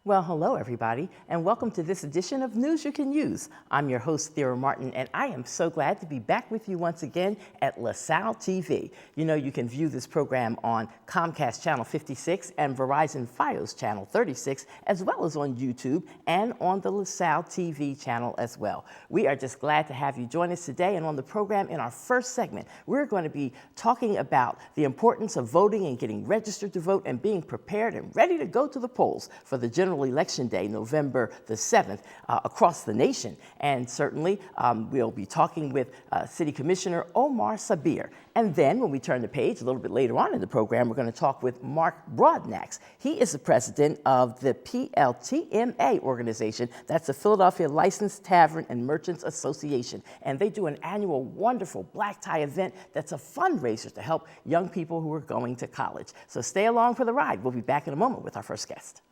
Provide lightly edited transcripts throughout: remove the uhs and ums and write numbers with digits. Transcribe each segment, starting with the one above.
Well, hello, everybody, and welcome to this edition of News You Can Use. I'm your host, Thera Martin, and I am so glad to be back with you once again at LaSalle TV. You know, you can view this program on Comcast Channel 56 and Verizon Fios Channel 36, as well as on YouTube and on the LaSalle TV channel as well. We are just glad to have you join us today, and on the program, in our first segment, we're going to be talking about the importance of voting and getting registered to vote and being prepared and ready to go to the polls for the General Election Day, November the 7th, across the nation. And certainly we'll be talking with City Commissioner Omar Sabir. And then when we turn the page a little bit later on in the program, we're going to talk with Mark Broadnax. He is the president of the PLTMA organization. That's the Philadelphia Licensed Tavern and Merchants Association. And they do an annual wonderful black tie event that's a fundraiser to help young people who are going to college. So stay along for the ride. We'll be back in a moment with our first guest.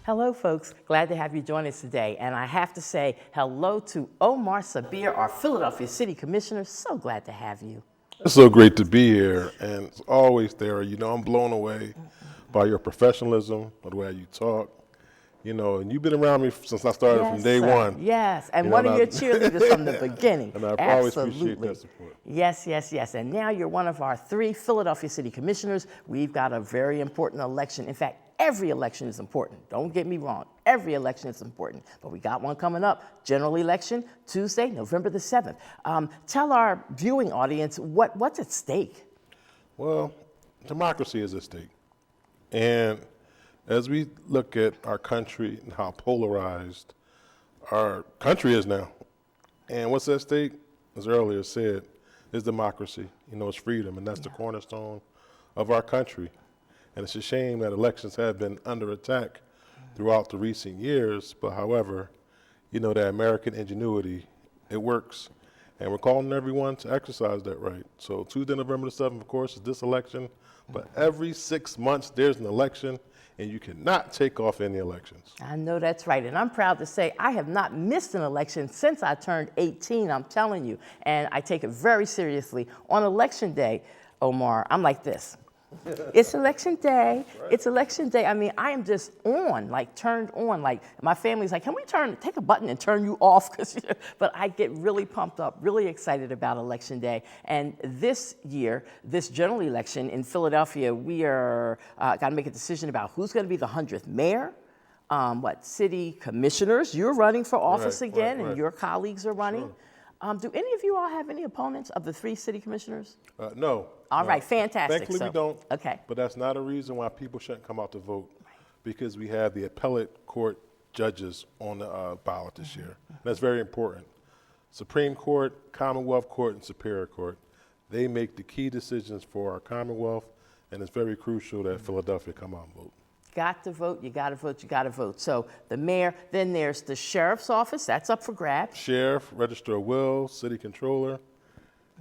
Hello, folks. Glad to have you join us today. And I have to say hello to Omar Sabir, our Philadelphia City Commissioner. So glad to have you. It's so great to be here. And it's always there. You know, I'm blown away by your professionalism, by the way you talk. You know, and you've been around me since I started from day one. Yes, and one of your cheerleaders from the beginning. And I always appreciate that support. Yes, yes, yes. And now you're one of our 3 Philadelphia City Commissioners. We've got a very important election. In fact, every election is important. Don't get me wrong. Every election is important. But we got one coming up, general election, Tuesday, November the 7th. Tell our viewing audience what's at stake. Well, democracy is at stake. And as we look at our country and how polarized our country is now, and what's at stake, as earlier said, is democracy. You know, it's freedom, and that's the cornerstone of our country. And it's a shame that elections have been under attack throughout the recent years, but however, you know, that American ingenuity, it works. And we're calling everyone to exercise that right. So Tuesday, November the 7th, of course, is this election, but every 6 months there's an election, and you cannot take off any elections. I know that's right, and I'm proud to say I have not missed an election since I turned 18, I'm telling you, and I take it very seriously. On election day, Omar, I'm like this. It's election day. Right. It's election day. I mean, I am just on, like turned on. Like my family's like, can we take a button and turn you off? But I get really pumped up, really excited about election day. And this year, this general election in Philadelphia, we are got to make a decision about who's going to be the 100th mayor. City commissioners? You're running for office again, and your colleagues are running. Sure. Do any of you all have any opponents of the 3 city commissioners? No. All right, fantastic. Thankfully, we don't. Okay. But that's not a reason why people shouldn't come out to vote, because we have the appellate court judges on the ballot this year. That's very important. Supreme Court, Commonwealth Court, and Superior Court, they make the key decisions for our Commonwealth, and it's very crucial that Philadelphia come out and vote. Got to vote, you got to vote, you got to vote. So the mayor, then there's the sheriff's office, that's up for grabs. Sheriff, register of wills, city controller,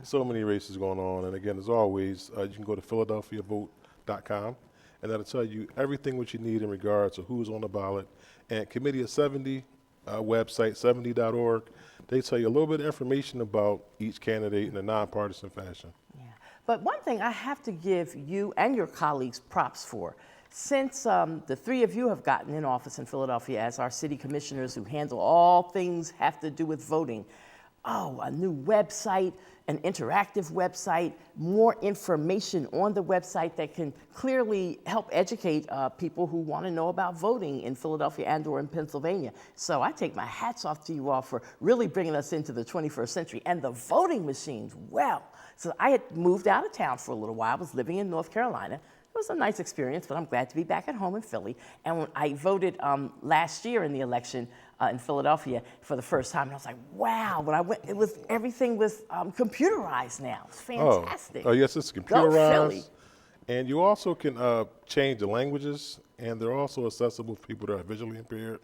so many races going on. And again, as always, you can go to philadelphiavote.com, and that'll tell you everything what you need in regards to who's on the ballot. And Committee of 70 website, 70.org, they tell you a little bit of information about each candidate in a nonpartisan fashion. Yeah. But one thing I have to give you and your colleagues props for. Since the 3 of you have gotten in office in Philadelphia as our city commissioners who handle all things have to do with voting, a new website, an interactive website, more information on the website that can clearly help educate people who want to know about voting in Philadelphia and or in Pennsylvania. So I take my hats off to you all for really bringing us into the 21st century. And the voting machines, well, so I had moved out of town for a little while. I was living in North Carolina. It was a nice experience, but I'm glad to be back at home in Philly. And when I voted last year in the election in Philadelphia for the first time, and I was like, wow, when I went, everything was computerized now. It's fantastic. Oh, yes, it's computerized. Go Philly. And you also can change the languages, and they're also accessible for people that are visually impaired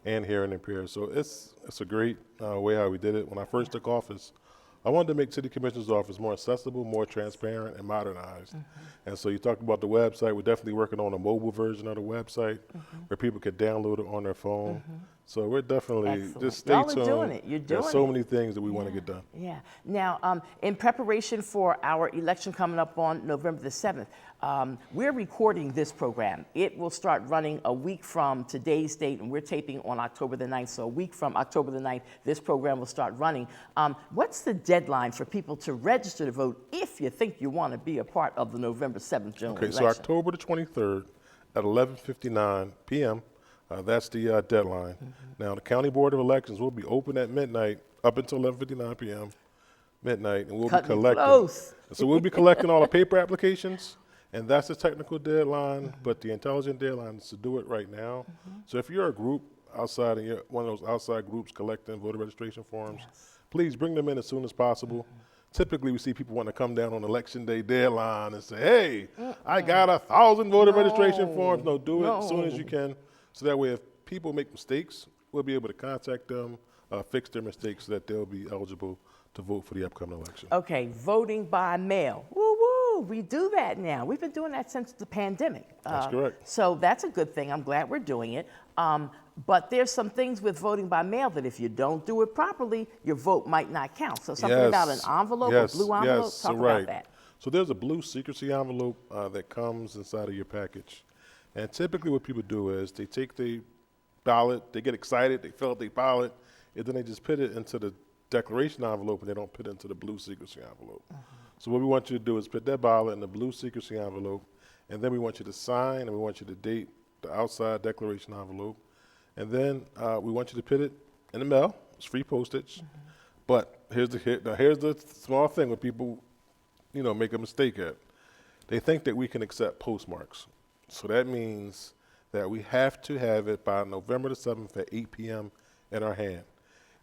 and hearing impaired. So it's a great way how we did it. When I first took office, I wanted to make City Commissioner's office more accessible, more transparent, and modernized. And so you talked about the website. We're definitely working on a mobile version of the website where people can download it on their phone. So we're definitely, Excellent. just stay Y'all tuned. are doing it. You're doing There's so it. many things that we want to get done. Yeah. Now, in preparation for our election coming up on November the 7th, we're recording this program. It will start running a week from today's date, and we're taping on October the 9th. So a week from October the 9th, this program will start running. What's the deadline for people to register to vote if you think you want to be a part of the November 7th general election? So October the 23rd at 11:59 p.m., that's the deadline. Now, the County Board of Elections will be open at midnight up until 11:59 p.m., midnight, and we'll be collecting. Close. So we'll be collecting all the paper applications, and that's the technical deadline, but the intelligent deadline is to do it right now. So if you're a group outside, and you're one of those outside groups collecting voter registration forms, please bring them in as soon as possible. Typically, we see people want to come down on election day deadline and say, hey, I got 1,000 voter registration forms. No, do it as soon as you can. So that way, if people make mistakes, we'll be able to contact them, fix their mistakes so that they'll be eligible to vote for the upcoming election. Okay, voting by mail. Woo woo, we do that now. We've been doing that since the pandemic. That's correct. So that's a good thing. I'm glad we're doing it. But there's some things with voting by mail that if you don't do it properly, your vote might not count. So something about an envelope, a blue envelope, talk about that. So there's a blue secrecy envelope that comes inside of your package. And typically what people do is they take the ballot, they get excited, they fill out their ballot, and then they just put it into the declaration envelope and they don't put it into the blue secrecy envelope. So what we want you to do is put that ballot in the blue secrecy envelope, and then we want you to sign and we want you to date the outside declaration envelope. And then we want you to put it in the mail. It's free postage. But here's the small thing where people, make a mistake at. They think that we can accept postmarks. So that means that we have to have it by November the 7th at 8 p.m. in our hand.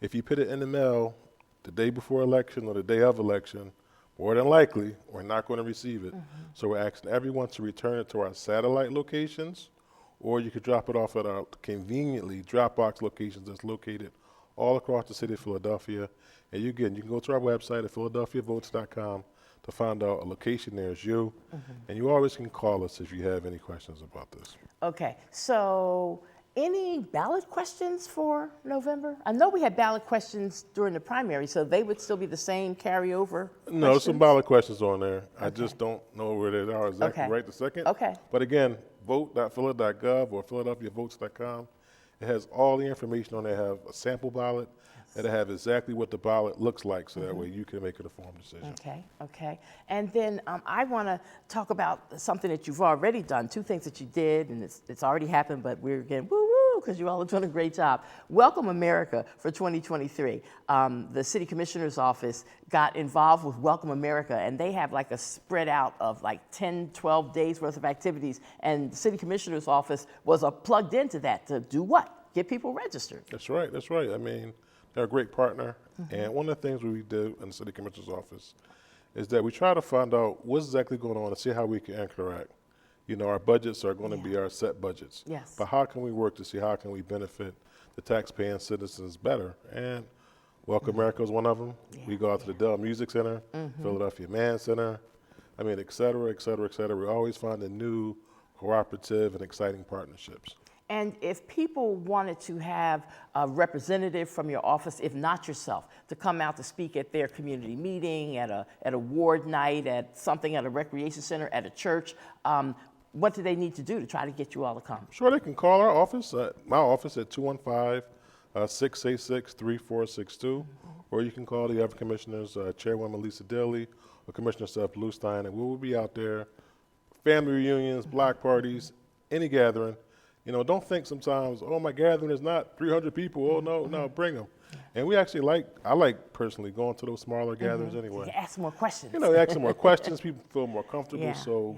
If you put it in the mail the day before election or the day of election, more than likely, we're not going to receive it. So we're asking everyone to return it to our satellite locations, or you could drop it off at our conveniently Dropbox locations that's located all across the city of Philadelphia. And you can go to our website at philadelphiavotes.com to find out a location nearest you. And you always can call us if you have any questions about this. Okay, so any ballot questions for November? I know we had ballot questions during the primary, so they would still be the same carryover No, questions? some ballot questions on there. I just don't know where they are exactly right this second. Okay. But again, vote.phila.gov or philadelphiavotes.com. It has all the information on there. It have a sample ballot, and it have exactly what the ballot looks like, so that way you can make an informed decision. Okay. And then I want to talk about something that you've already done, two things that you did, and it's already happened, but we're getting woo-woo because you all are doing a great job. Welcome America for 2023. The City Commissioner's Office got involved with Welcome America, and they have like a spread out of like 10, 12 days worth of activities, and the City Commissioner's Office was plugged into that to do what? Get people registered. That's right. I mean, they're a great partner, and one of the things we do in the City Commissioner's Office is that we try to find out what's exactly going on and see how we can interact. Our budgets are going to be our set budgets. Yes. But how can we work to see how can we benefit the taxpaying citizens better? And Welcome America is one of them. We go out to the Dell Music Center, Philadelphia Man Center, et cetera, et cetera, et cetera. We're always finding new cooperative and exciting partnerships. And if people wanted to have a representative from your office, if not yourself, to come out to speak at their community meeting, at a ward night, at something at a recreation center, at a church, what do they need to do to try to get you all to come? Sure, they can call our office, my office at 215-686-3462, or you can call the other commissioners, Chairwoman Lisa Daly or Commissioner Seth Bluestein, and we will be out there, family reunions, block parties, any gathering. Don't think sometimes, oh, my gathering is not 300 people. Oh, no, bring them. And I like personally going to those smaller gatherings anyway. You ask more questions. Ask them more questions, people feel more comfortable.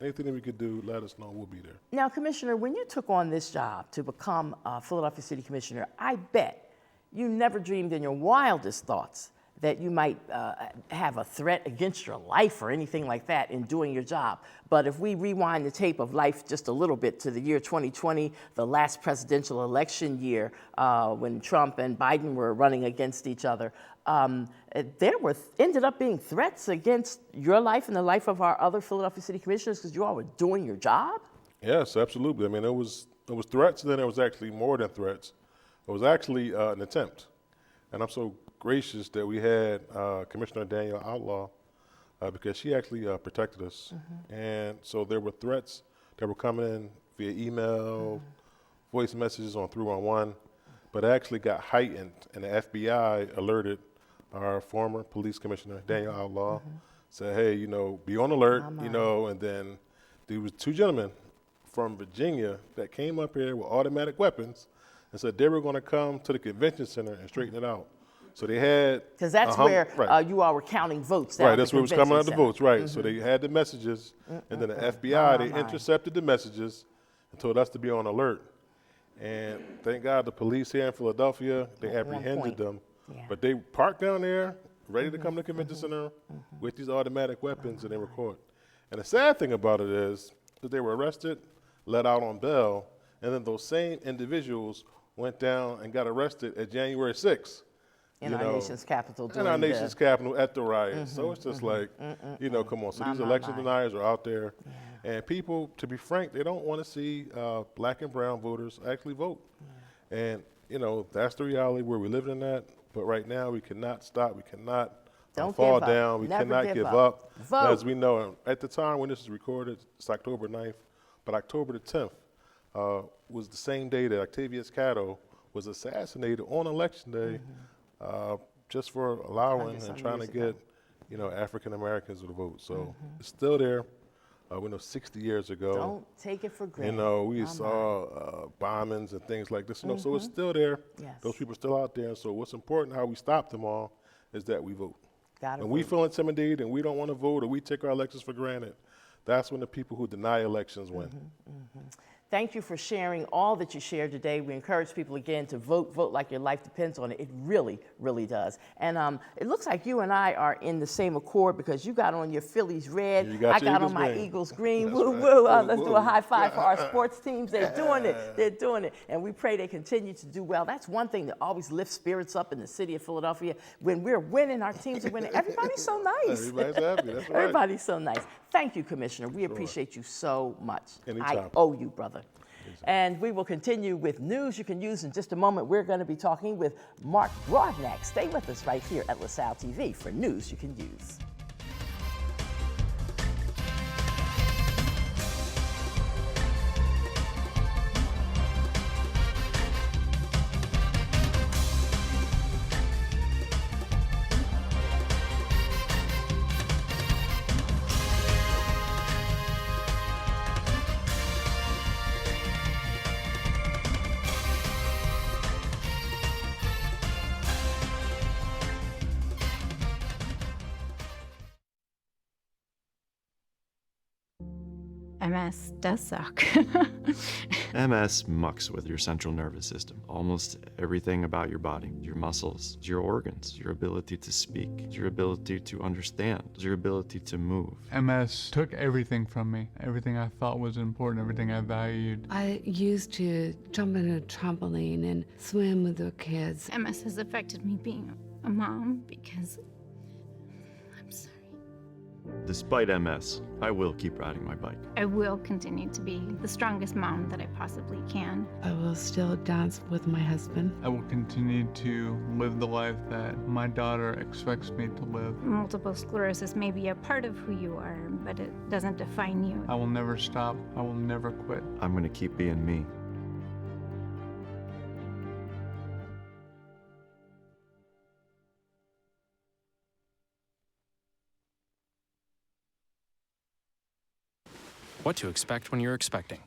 Anything that we could do, let us know, we'll be there. Now, Commissioner, when you took on this job to become Philadelphia City Commissioner, I bet you never dreamed in your wildest thoughts that you might have a threat against your life or anything like that in doing your job. But if we rewind the tape of life just a little bit to the year 2020, the last presidential election year when Trump and Biden were running against each other, there ended up being threats against your life and the life of our other Philadelphia City Commissioners because you all were doing your job? Yes, absolutely. I mean, it was threats, and then it was actually more than threats. It was actually an attempt. And I'm so gracious that we had Commissioner Danielle Outlaw because she actually protected us. And so there were threats that were coming in via email, voice messages on 311, but it actually got heightened, and the FBI alerted our former police commissioner, Danielle Outlaw, said, hey, be on alert, and then there was two gentlemen from Virginia that came up here with automatic weapons and said they were going to come to the convention center and straighten it out. So they had... Because that's where you all were counting votes down Right, that's where it was coming out the votes, right. So they had the messages, and then the FBI, they intercepted the messages and told us to be on alert. And thank God the police here in Philadelphia, they apprehended them. Yeah. But they parked down there, ready to come to the convention center with these automatic weapons, and they were caught. And the sad thing about it is that they were arrested, let out on bail, and then those same individuals went down and got arrested at January 6th. In our nation's capital. In our nation's capital at the riot. So it's just like, come on. So these election deniers are out there. Yeah. And people, to be frank, they don't want to see black and brown voters actually vote. Yeah. And, that's the reality where we're living in that. But right now, we cannot stop. We cannot fall down. We cannot give up. Vote. As we know, at the time when this is recorded, it's October 9th. But October the 10th was the same day that Octavius Catto was assassinated on Election Day. Just for allowing and trying to get, African Americans to vote. So it's still there. We know 60 years ago. Don't take it for granted. We saw bombings and things like this. So it's still there. Yes. Those people are still out there. So what's important, how we stop them all, is that we vote. When we feel intimidated and we don't want to vote or we take our elections for granted, that's when the people who deny elections win. Thank you for sharing all that you shared today. We encourage people again to vote like your life depends on it. It really, really does. And it looks like you and I are in the same accord because you got on your Phillies red. I got on my Eagles green. Woo, woo. Let's do a high five for our sports teams. They're doing it. They're doing it. And we pray they continue to do well. That's one thing that always lifts spirits up in the city of Philadelphia. When we're winning, our teams are winning. Everybody's so nice. Everybody's happy. That's right. Everybody's so nice. Thank you, Commissioner. We appreciate you so much. Anytime. I owe you, brother. And we will continue with news you can use in just a moment. We're going to be talking with Mark Broadnack. Stay with us right here at LaSalle TV for news you can use. MS does suck. MS mucks with your central nervous system. Almost everything about your body, your muscles, your organs, your ability to speak, your ability to understand, your ability to move. MS took everything from me. Everything I thought was important, everything I valued. I used to jump in a trampoline and swim with the kids. MS has affected me being a mom because I'm sorry. Despite MS, I will keep riding my bike. I will continue to be the strongest mom that I possibly can. I will still dance with my husband. I will continue to live the life that my daughter expects me to live. Multiple sclerosis may be a part of who you are, but it doesn't define you. I will never stop. I will never quit. I'm going to keep being me. What to expect when you're expecting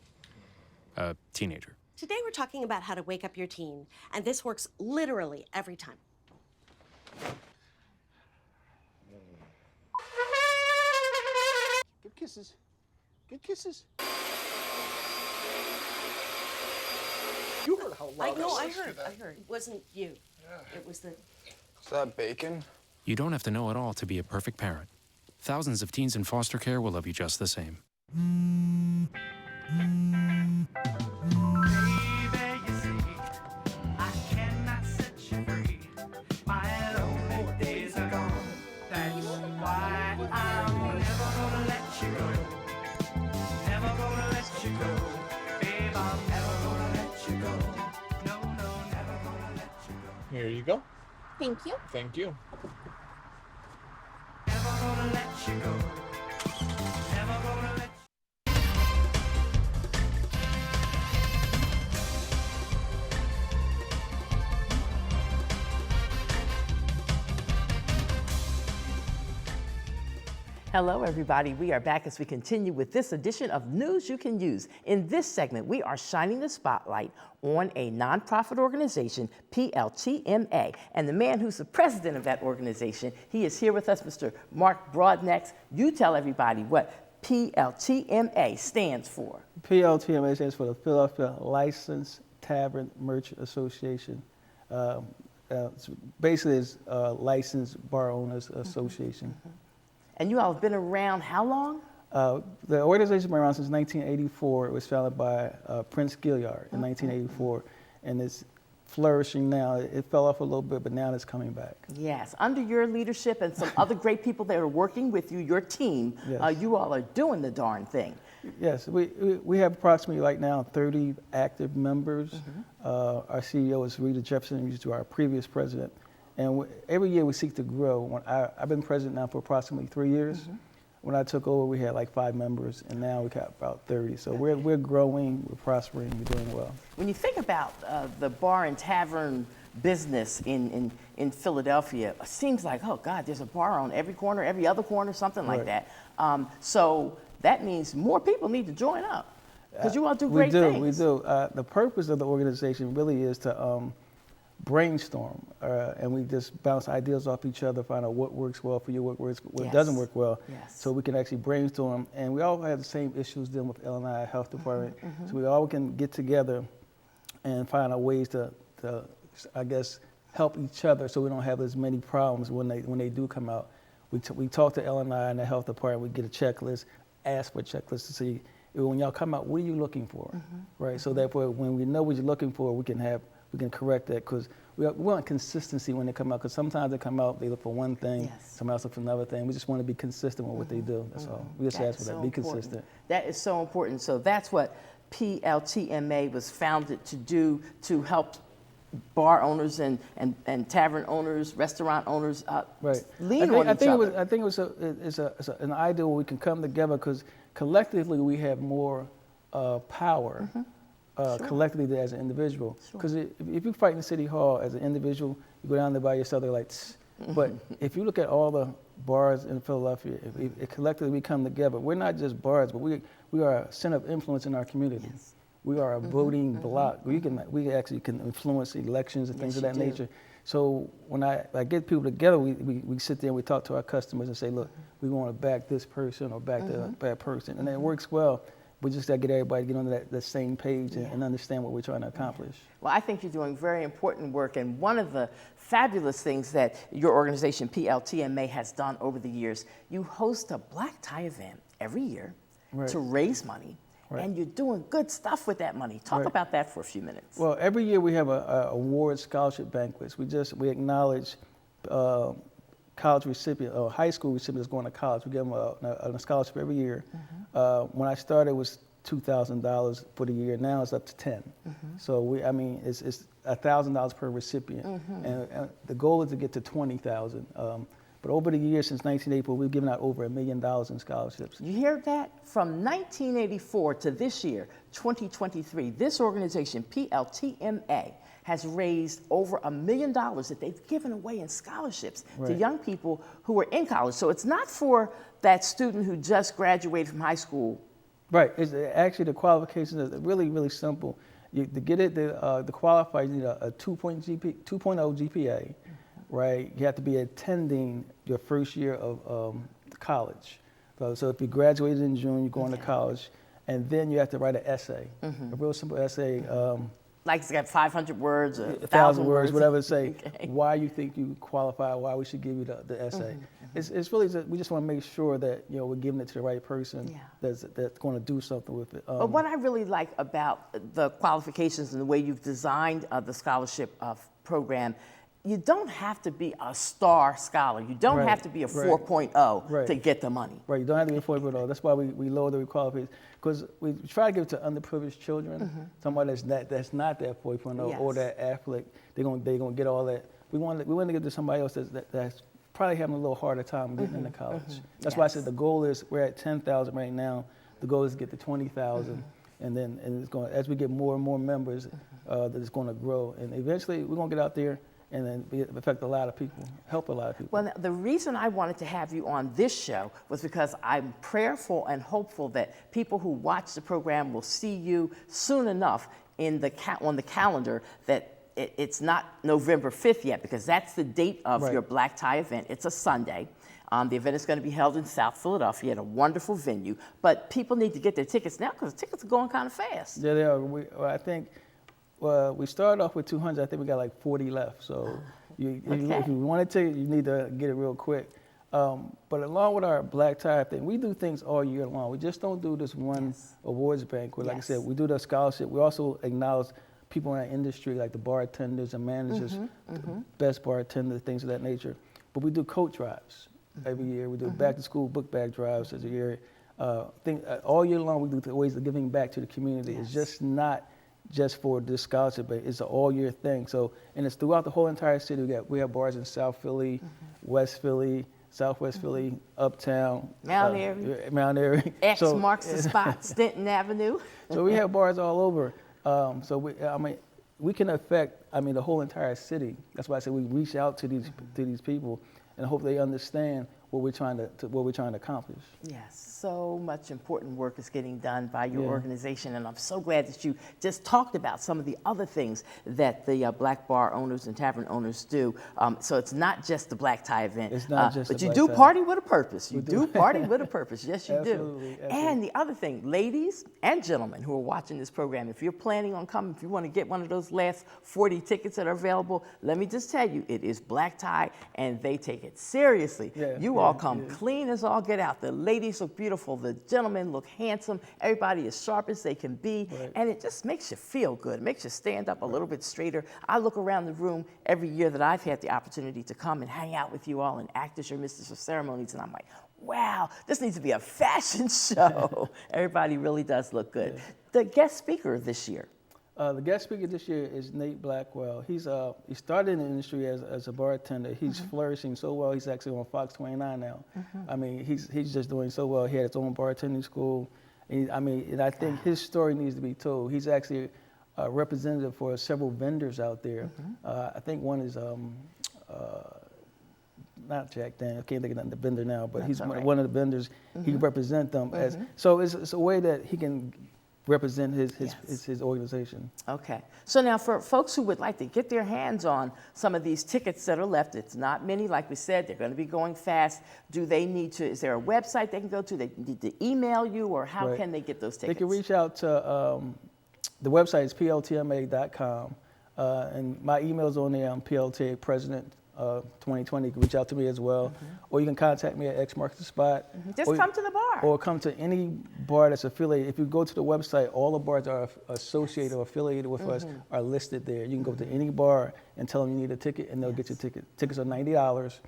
a teenager. Today we're talking about how to wake up your teen, and this works literally every time. Good kisses. Good kisses. You heard how loud I heard. It wasn't you. Yeah. It was the... Is that bacon? You don't have to know it all to be a perfect parent. Thousands of teens in foster care will love you just the same. you go. Thank you. Thank you. Hello, everybody. We are back as we continue with this edition of News You Can Use. In this segment, we are shining the spotlight on a nonprofit organization, PLTMA, and the man who's the president of that organization. He is here with us, Mr. Mark Broadnex. You tell everybody what PLTMA stands for. PLTMA stands for the Philadelphia Licensed Tavern Merchant Association. Basically, it's Licensed Bar Owners Association. And you all have been around how long? The organization has been around since 1984. It was founded by Prince Gilliard in 1984, and it's flourishing now. It fell off a little bit, but now it's coming back. Yes, under your leadership and some other great people that are working with you, your team, Yes. you all are doing the darn thing. Yes, we have approximately right now 30 active members. Our CEO is Rita Jefferson, who used to be our previous president. And every year we seek to grow. I've been president now for approximately 3 years. When I took over, we had like 5 members, and now we got about 30. So we're growing, we're prospering, we're doing well. When you think about the bar and tavern business in Philadelphia, it seems like, oh God, there's a bar on every corner, every other corner, something like that. So that means more people need to join up, because you all do great things. We do. The purpose of the organization really is to brainstorm, and we just bounce ideas off each other, find out what works well for you, what doesn't work well, so we can actually brainstorm. And we all have the same issues dealing with L&I Health Department, so we all can get together and find out ways to I guess, help each other so we don't have as many problems when they do come out. We talk to L&I and the Health Department, we get a checklist, ask for a checklist to see, when y'all come out, what are you looking for, right? So therefore, when we know what you're looking for, we can correct that, because we want consistency when they come out, because sometimes they come out, they look for one thing, somebody else look for another thing. We just want to be consistent with what they do, that's all. We just ask for that, be consistent. That is so important. So that's what PLTMA was founded to do, to help bar owners and tavern owners, restaurant owners lean on each other. I think it's an idea where we can come together, because collectively we have more power. Collectively as an individual. Because if you fight in City Hall as an individual, you go down there by yourself, they're like, tss. But if you look at all the bars in Philadelphia, if collectively we come together, we're not just bars, but we are a center of influence in our community. We are a voting block. We actually can influence elections and things of that nature. So when I get people together, we sit there and we talk to our customers and say, look, we want to back this person or back that person. And it works well. We just got to get everybody to get on that same page and understand what we're trying to accomplish. Well, I think you're doing very important work, and one of the fabulous things that your organization, PLTMA, has done over the years, you host a black tie event every year to raise money, and you're doing good stuff with that money. Talk about that for a few minutes. Well, every year we have a award scholarship banquets. We acknowledge college recipient or high school recipients going to college. We give them a scholarship every year. When I started, it was $2,000 for the year. Now it's up to $10,000. So it's $1,000 per recipient, and the goal is to get to $20,000. But over the years since 1984, we've given out over $1 million in scholarships. You hear that? From 1984 to this year, 2023, this organization, PLTMA, has raised over $1 million that they've given away in scholarships to young people who are in college. So it's not for that student who just graduated from high school. Right. It's actually, the qualifications are really, really simple. To get it, the qualify, you need a 2.0 GPA, right? You have to be attending your first year of college. So if you graduated in June, you're going to college, and then you have to write an essay, a real simple essay. Like it's got 500 words or 1,000 words, whatever, say why you think you qualify, why we should give you the essay. It's really, we just want to make sure that we're giving it to the right person that's going to do something with it. But what I really like about the qualifications and the way you've designed the scholarship program, you don't have to be a star scholar. You don't have to be a 4.0 to get the money. Right, you don't have to be a 4.0. That's why we lower the qualifications, because we try to give it to underprivileged children. Somebody that's not that 4.0 or that athlete, they're gonna get all that we want to get to somebody else that's probably having a little harder time getting into college. That's why I said the goal is, we're at 10,000 right now. The goal is to get to 20,000, and then it's going, as we get more and more members, that it's going to grow, and eventually we're going to get out there and then affect a lot of people, help a lot of people. Well, the reason I wanted to have you on this show was because I'm prayerful and hopeful that people who watch the program will see you soon enough in on the calendar, that it's not November 5th yet, because that's the date of your black tie event. It's a Sunday. The event is going to be held in South Philadelphia at a wonderful venue, but people need to get their tickets now because the tickets are going kind of fast. Yeah, they are. I think we started off with 200. I think we got like 40 left. So if you want a ticket, you need to get it real quick. But along with our black tie thing, we do things all year long. We just don't do this one awards banquet. Like I said, we do the scholarship. We also acknowledge people in our industry, like the bartenders and managers, the best bartenders, things of that nature. But we do coat drives every year. We do back to school book bag drives every year. All year long, we do ways of giving back to the community. It's just not just for this scholarship, but it's an all year thing. So, and it's throughout the whole entire city. We have bars in South Philly, West Philly, Southwest Philly, Uptown, Mount Airy. Mount Airy. X marks the spot, Stenton Avenue. So we have bars all over. We can affect, the whole entire city. That's why I say we reach out to these people and hope they understand what we're trying to accomplish. Yes, so much important work is getting done by your organization, and I'm so glad that you just talked about some of the other things that the black bar owners and tavern owners do. So it's not just the black tie event. It's not just but the you black do tie. Party with a purpose. You do party with a purpose. Yes, you Absolutely, do. absolutely. And the other thing, ladies and gentlemen who are watching this program, if you're planning on coming, if you want to get one of those last 40 tickets that are available, let me just tell you, it is black tie, and they take it seriously. You all come clean as all get out. The ladies look beautiful. The gentlemen look handsome. Everybody is sharp as they can be. And it just makes you feel good. It makes you stand up a little bit straighter. I look around the room every year that I've had the opportunity to come and hang out with you all and act as your mistress of ceremonies, and I'm like, wow, this needs to be a fashion show. Everybody really does look good. The guest speaker this year. The guest speaker this year is Nate Blackwell. He started in the industry as a bartender. He's flourishing so well. He's actually on Fox 29 now. He's just doing so well. He had his own bartending school. And I think his story needs to be told. He's actually a representative for several vendors out there. I think one is not Jack Daniels. I can't think of the vendor now, but he's one of the vendors. He represents them as so. It's a way that he can represent his organization. Okay. So now for folks who would like to get their hands on some of these tickets that are left, it's not many, like we said, they're going to be going fast. Do they need to, is there a website they can go to? They need to email you, or how can they get those tickets? They can reach out to, the website is pltma.com, and my email's on there. I'm PLTA President 2020. You can reach out to me as well, or you can contact me at X Marks the Spot. Just come to the bar. Or come to any bar that's affiliated. If you go to the website, all the bars that are associated or affiliated with us are listed there. You can go to any bar and tell them you need a ticket, and they'll get your ticket. Tickets are $90.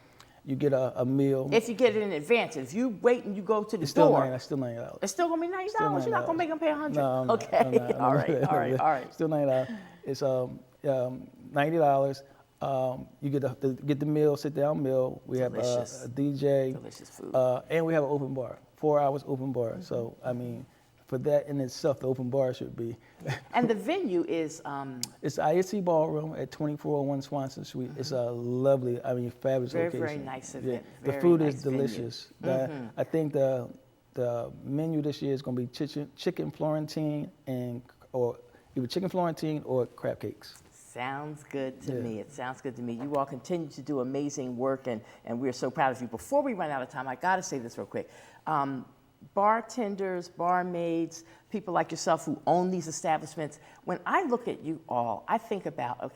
You get a meal. If you get it in advance. If you wait and you go to the It's door. still $90. It's still going to be $90? You're not going to make them pay $100? No, okay. All right. Still $90. It's $90. You get the meal, sit down meal. We have a DJ. Delicious food. And we have an open bar, 4 hours open bar. So, for that in itself, the open bar should be. And the venue is? It's ISC Ballroom at 2401 Swanson Street. It's a lovely, fabulous location. Very nice event. The food is delicious. I think the menu this year is going to be chicken Florentine or either chicken Florentine or crab cakes. Sounds good to me. It sounds good to me. You all continue to do amazing work, and we're so proud of you. Before we run out of time, I got to say this real quick. Bartenders, barmaids, people like yourself who own these establishments, when I look at you all, I think about,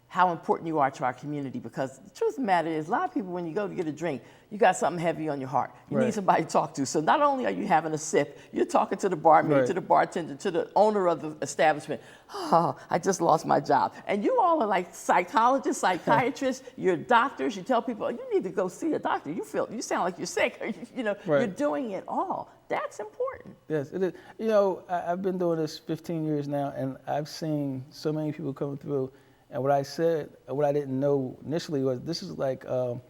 how important you are to our community, because the truth of the matter is, a lot of people, when you go to get a drink, you got something heavy on your heart. You need somebody to talk to. So not only are you having a sip, you're talking to the barmaid, to the bartender, to the owner of the establishment. Oh, I just lost my job. And you all are like psychologists, psychiatrists, you're doctors. You tell people, you need to go see a doctor. You sound like you're sick. You're doing it all. That's important. Yes, it is. I've been doing this 15 years now, and I've seen so many people come through. And what I said, what I didn't know initially was this is like a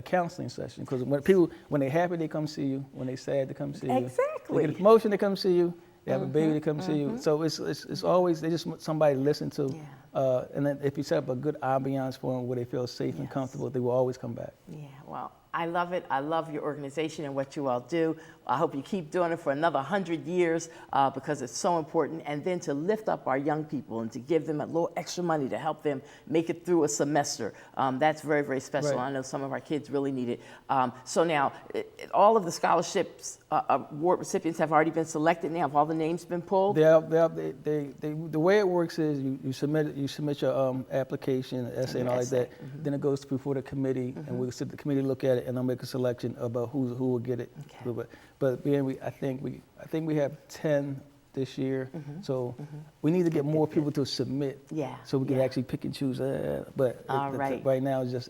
counseling session, because when they're happy, they come see you. When they're sad, they come see you. Exactly. They get a promotion, they come see you. They have a baby, they come see you. So it's always, they just want somebody to listen to. Yeah. And then if you set up a good ambiance for them where they feel safe and comfortable, they will always come back. Yeah, well, I love it. I love your organization and what you all do. I hope you keep doing it for another 100 years because it's so important. And then to lift up our young people and to give them a little extra money to help them make it through a semester. That's very, very special. Right. I know some of our kids really need it. So now, all of the scholarships award recipients have already been selected now. Have all the names been pulled? The way it works is you submit your application, essay, and all like that. Then it goes before the committee, and we sit the committee look at it, and they'll make a selection about who will get it. Okay. But I think we have 10 this year, so we need to get more people to submit. Yeah. So we can actually pick and choose. But All right. right now it's just.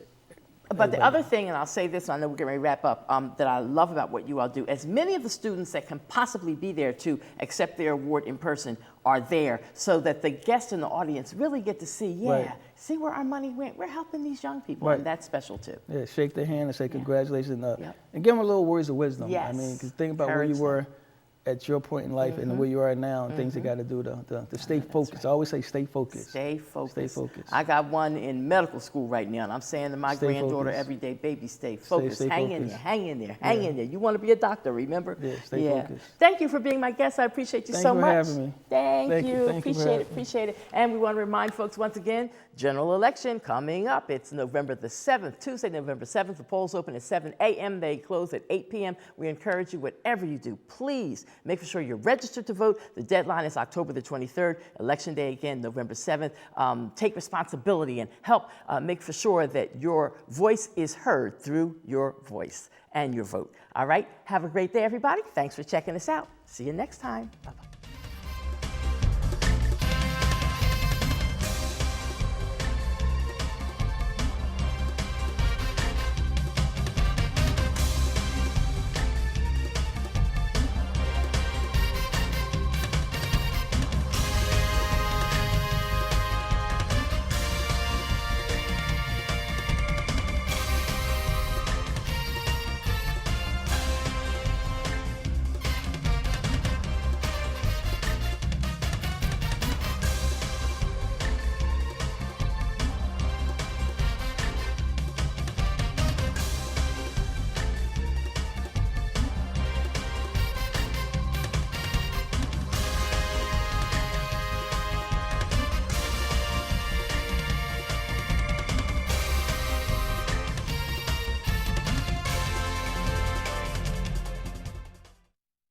But the other thing, and I'll say this, I know we're getting ready to wrap up, that I love about what you all do, as many of the students that can possibly be there to accept their award in person are there, so that the guests in the audience really get to see, see where our money went. We're helping these young people, and that's special too. Yeah, shake their hand and say congratulations, and give them a little words of wisdom. Yes. I mean, because think about where you were at your point in life and where you are now, and things you got to do to stay focused. right. I always say stay focused. Stay focused. Stay focused. I got one in medical school right now, and I'm saying to my granddaughter focused. every day, baby, stay focused. Stay hang in focused. there, hang in there, hang in there. You want to be a doctor, remember? Yeah, stay focused. Thank you for being my guest. I appreciate you so for much. having me. Thank you. Thank you for Appreciate it. having me. Appreciate it. And we want to remind folks once again, general election coming up. It's November the 7th, Tuesday, November 7th. The polls open at 7 a.m. They close at 8 p.m. We encourage you, whatever you do, please make sure you're registered to vote. The deadline is October the 23rd. Election day again, November 7th. Take responsibility and help make for sure that your voice is heard through your voice and your vote. All right? Have a great day, everybody. Thanks for checking us out. See you next time. Bye-bye.